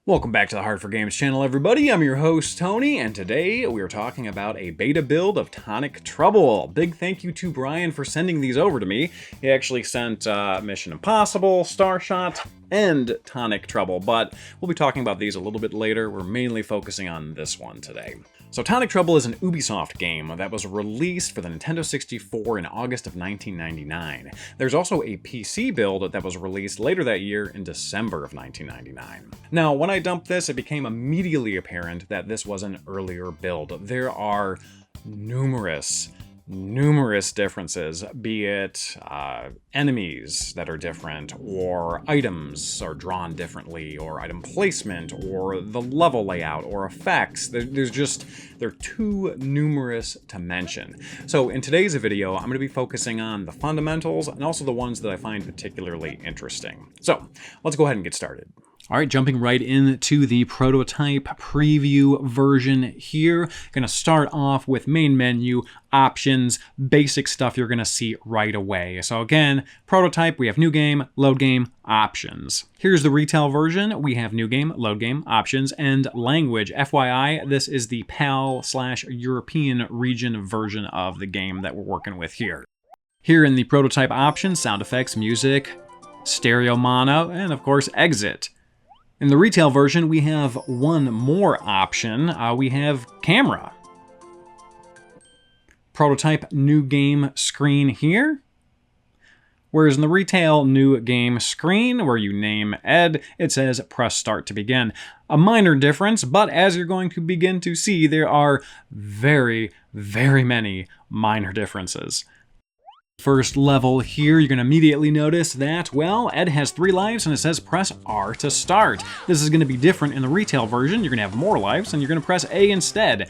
Welcome back to the Hard4Games channel, everybody. I'm your host, Tony, and today we are talking about a beta build of Tonic Trouble. Big thank you to Brian for sending these over to me. He actually sent Mission Impossible, Starshot, and Tonic Trouble, but we'll be talking about these a little bit later. We're mainly focusing on this one today. So Tonic Trouble is an Ubisoft game that was released for the Nintendo 64 in August of 1999. There's also a PC build that was released later that year in December of 1999. Now, when I dumped this, it became immediately apparent that this was an earlier build. There are numerous differences, be it enemies that are different, or items are drawn differently, or item placement, or the level layout, or effects. They're too numerous to mention. So in today's video, I'm going to be focusing on the fundamentals and also the ones that I find particularly interesting. So let's go ahead and get started. All right, jumping right into the prototype preview version here. Going to start off with main menu, options, basic stuff you're going to see right away. So again, prototype, we have new game, load game, options. Here's the retail version. We have new game, load game, options, and language. FYI, this is the PAL/European region version of the game that we're working with here. Here in the prototype options, sound effects, music, stereo mono, and of course, exit. In the retail version, we have one more option. We have camera. Prototype new game screen here. Whereas in the retail new game screen, where you name Ed, it says press start to begin. A minor difference, but as you're going to begin to see, there are very many minor differences. First level here, you're going to immediately notice that, well, Ed has 3 lives and it says press R to start. This is going to be different in the retail version. You're going to have more lives and you're going to press A instead.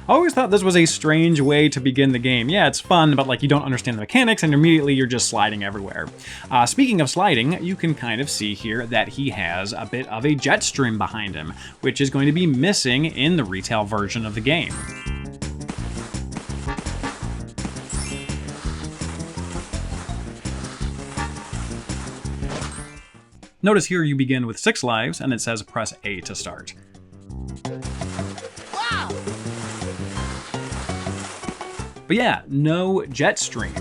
I always thought this was a strange way to begin the game. Yeah, it's fun, but like you don't understand the mechanics and immediately you're just sliding everywhere. Speaking of sliding, you can kind of see here that he has a bit of a jet stream behind him, which is going to be missing in the retail version of the game. Notice here you begin with 6 lives, and it says press A to start. Wow! But yeah, no jet stream.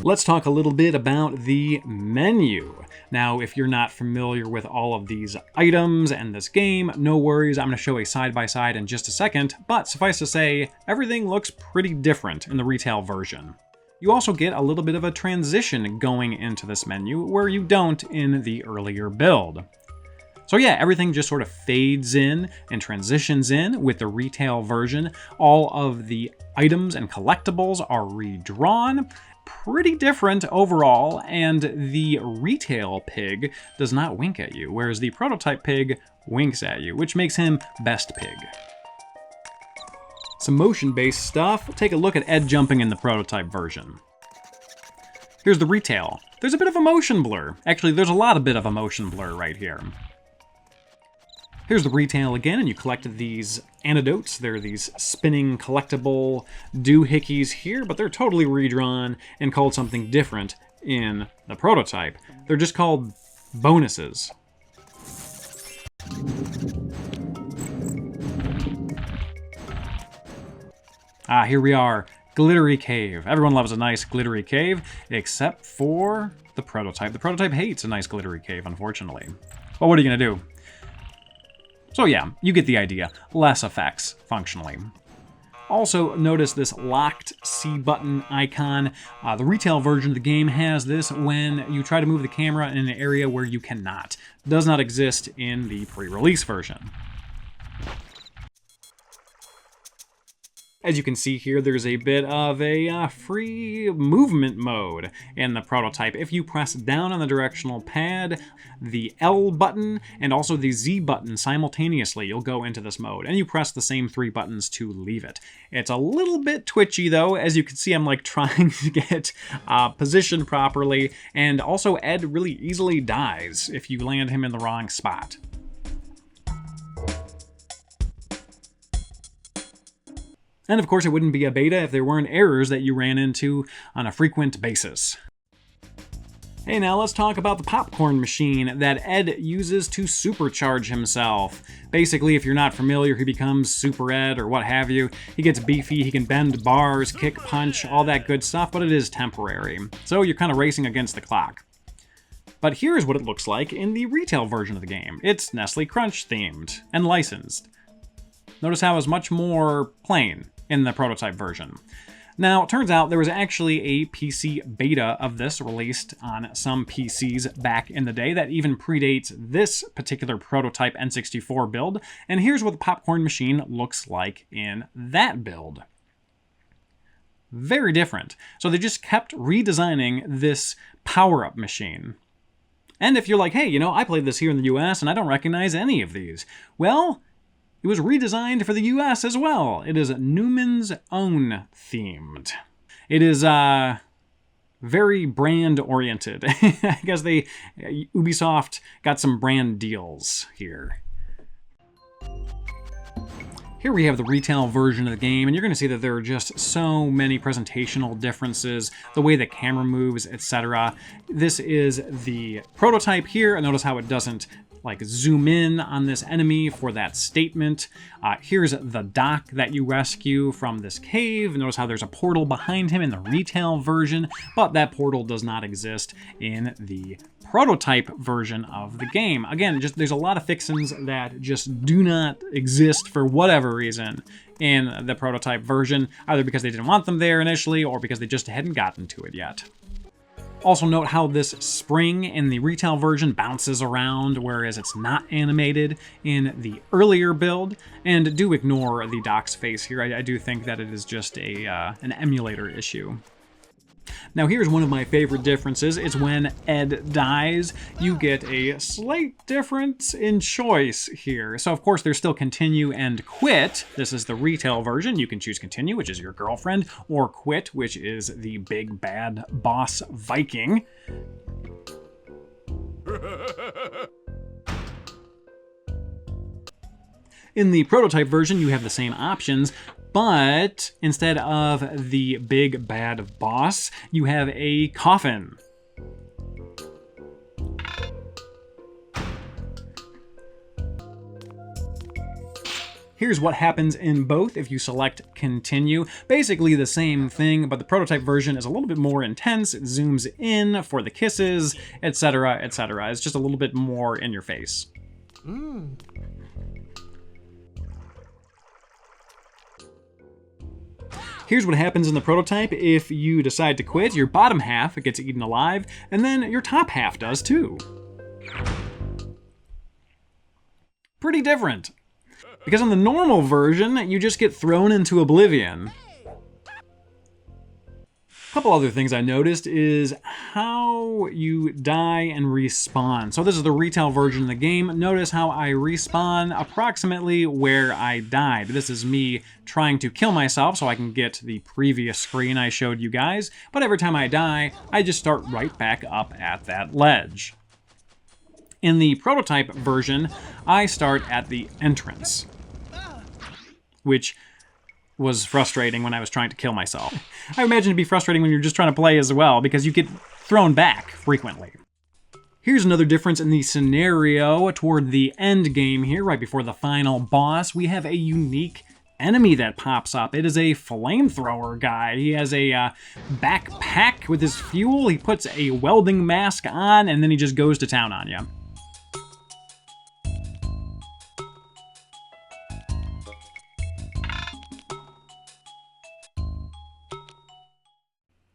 Let's talk a little bit about the menu. Now, if you're not familiar with all of these items and this game, no worries, I'm going to show a side-by-side in just a second, but suffice to say, everything looks pretty different in the retail version. You also get a little bit of a transition going into this menu where you don't in the earlier build. So yeah, everything just sort of fades in and transitions in with the retail version. All of the items and collectibles are redrawn. Pretty different overall, and the retail pig does not wink at you, whereas the prototype pig winks at you, which makes him best pig. Some motion-based stuff. Take a look at Ed jumping in the prototype version. Here's the retail. There's a bit of a motion blur. Actually, there's a lot of bit of a motion blur right here. Here's the retail again, and you collected these antidotes. They're these spinning collectible doohickeys here, but they're totally redrawn and called something different in the prototype. They're just called bonuses. Here we are, glittery cave. Everyone loves a nice glittery cave, except for the prototype. The prototype hates a nice glittery cave, unfortunately. But what are you gonna do? So yeah, you get the idea. Less effects, functionally. Also, notice this locked C button icon. The retail version of the game has this when you try to move the camera in an area where you cannot. It does not exist in the pre-release version. As you can see here, there's a bit of a free movement mode in the prototype. If you press down on the directional pad, the L button, and also the Z button simultaneously, you'll go into this mode. And you press the same 3 buttons to leave it. It's a little bit twitchy though. As you can see, I'm like trying to get positioned properly. And also Ed really easily dies if you land him in the wrong spot. And of course, it wouldn't be a beta if there weren't errors that you ran into on a frequent basis. Hey, now let's talk about the popcorn machine that Ed uses to supercharge himself. Basically, if you're not familiar, he becomes Super Ed or what have you. He gets beefy, he can bend bars, kick, punch, all that good stuff, but it is temporary. So you're kind of racing against the clock. But here's what it looks like in the retail version of the game. It's Nestle Crunch themed and licensed. Notice how it's much more plain in the prototype version. Now, it turns out there was actually a PC beta of this released on some PCs back in the day that even predates this particular prototype N64 build, and here's what the popcorn machine looks like in that build. Very different. So they just kept redesigning this power-up machine. And if you're like, hey, I played this here in the US and I don't recognize any of these. Well, it was redesigned for the US as well. It is Newman's Own themed. It is very brand oriented. I guess Ubisoft got some brand deals here. Here we have the retail version of the game, and you're going to see that there are just so many presentational differences, the way the camera moves, etc. This is the prototype here, and notice how it doesn't zoom in on this enemy for that statement. Here's the doc that you rescue from this cave. Notice how there's a portal behind him in the retail version, but that portal does not exist in the prototype version of the game. Again, there's a lot of fixins that just do not exist for whatever reason in the prototype version, either because they didn't want them there initially or because they just hadn't gotten to it yet. Also note how this spring in the retail version bounces around, whereas it's not animated in the earlier build. And do ignore the doc's face here. I do think that it is just an emulator issue. Now here's one of my favorite differences. It's when Ed dies, you get a slight difference in choice here. So of course there's still continue and quit. This is the retail version. You can choose continue, which is your girlfriend, or quit, which is the big bad boss Viking. In the prototype version, you have the same options, but instead of the big bad boss, you have a coffin. Here's what happens in both if you select continue. Basically the same thing, but the prototype version is a little bit more intense. It zooms in for the kisses, etc., etc. It's just a little bit more in your face. Here's what happens in the prototype if you decide to quit. Your bottom half gets eaten alive, and then your top half does too. Pretty different. Because in the normal version, you just get thrown into oblivion. A couple other things I noticed is how you die and respawn. So this is the retail version of the game. Notice how I respawn approximately where I died. This is me trying to kill myself so I can get the previous screen I showed you guys. But every time I die, I just start right back up at that ledge. In the prototype version, I start at the entrance, which was frustrating when I was trying to kill myself. I imagine it'd be frustrating when you're just trying to play as well, because you get thrown back frequently. Here's another difference in the scenario. Toward the end game here, right before the final boss, we have a unique enemy that pops up. It is a flamethrower guy. He has a backpack with his fuel. He puts a welding mask on, and then he just goes to town on you.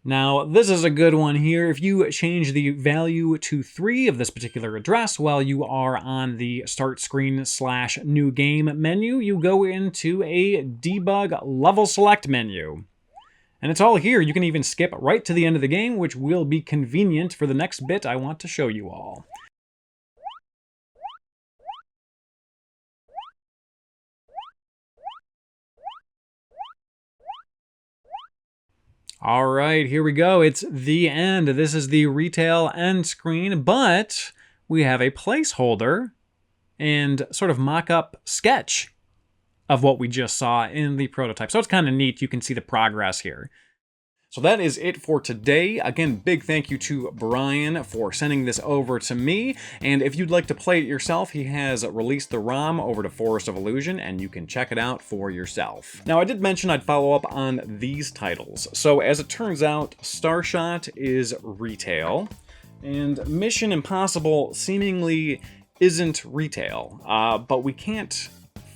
Now, this is a good one here. If you change the value to 3 of this particular address while you are on the start screen / new game menu, you go into a debug level select menu. And it's all here. You can even skip right to the end of the game, which will be convenient for the next bit I want to show you all. All right, here we go. It's the end. This is the retail end screen, but we have a placeholder and sort of mock-up sketch of what we just saw in the prototype. So it's kind of neat. You can see the progress here. So that is it for today. Again, big thank you to Brian for sending this over to me. And if you'd like to play it yourself, he has released the ROM over to Forest of Illusion, and you can check it out for yourself. Now, I did mention I'd follow up on these titles. So as it turns out, Starshot is retail, and Mission Impossible seemingly isn't retail, but we can't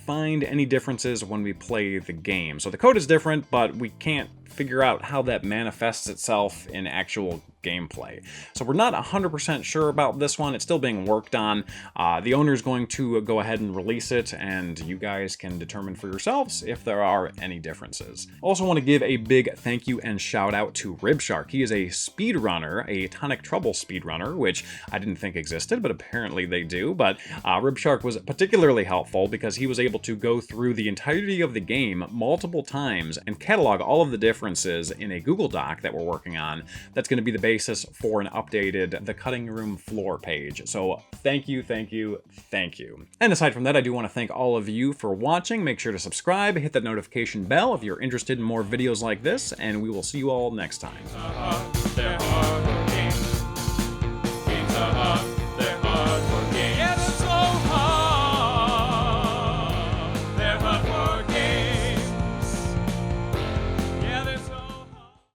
find any differences when we play the game. So the code is different, but we can't figure out how that manifests itself in actual gameplay. So we're not 100% sure about this one. It's still being worked on. The owner's going to go ahead and release it, and you guys can determine for yourselves if there are any differences. Also want to give a big thank you and shout out to RibShark. He is a speedrunner, a Tonic Trouble speedrunner, which I didn't think existed, but apparently they do. But RibShark was particularly helpful because he was able to go through the entirety of the game multiple times and catalog all of the differences in a Google Doc that we're working on. That's going to be the basis for an updated The Cutting Room Floor page. So thank you, thank you, thank you. And aside from that, I do want to thank all of you for watching. Make sure to subscribe, hit that notification bell if you're interested in more videos like this, and we will see you all next time.